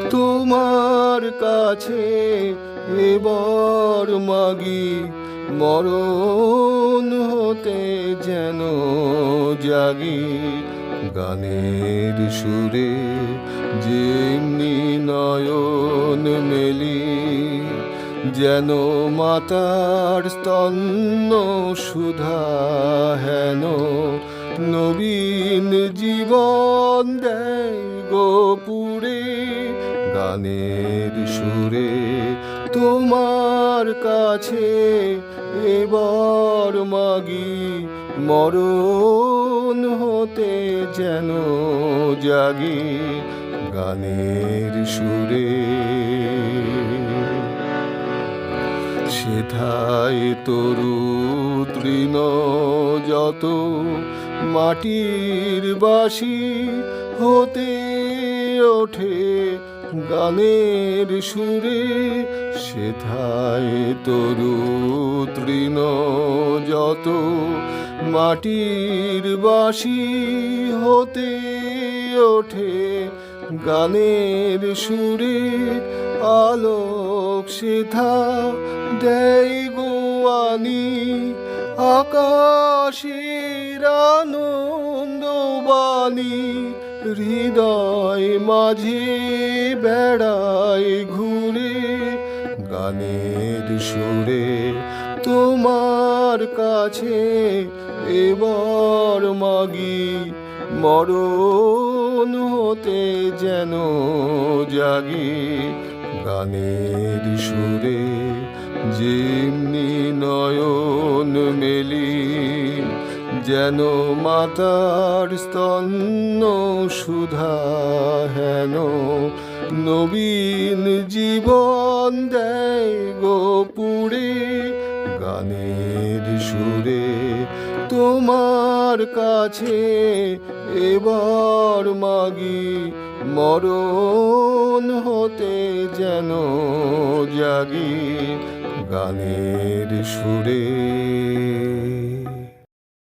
তোমার কাছে এবার মাগি, মরণ হতে যেন জাগি। গানের সুরে যেমনি নয়ন মেলি, যেন মাতার স্তন্য সুধা হেন নবীন জীবন দেয় গোপুরে। গানের সুরে তোমার কাছে এবার মাগি, মরণ হতে যেন জাগি। গানের সুরে সেথায় তরু তৃণ যত, মাটির বাঁশি হতে ওঠে গানের সুরে। সেথায় তরু তৃণ যত, মাটির বাঁশি হতে ওঠে গানের সুরে। আলোক সেথা দেয় গোয়ানি, আকাশের আনন্দবাণী। হৃদয় মাঝে বেড়ায় ঘুরে গানের সুরে। তোমার কাছে এবার মাগি, মরণ হতে যেন জাগি। গানের সুরে যেমনি নয়ন মেলি, যেন মাতার স্তন্য সুধা হেন নবীন জীবন দেয় গোপুরে। গানের সুরে তোমার কাছে এবার মাগি, মরণ হতে যেন জাগি। গানের সুরে।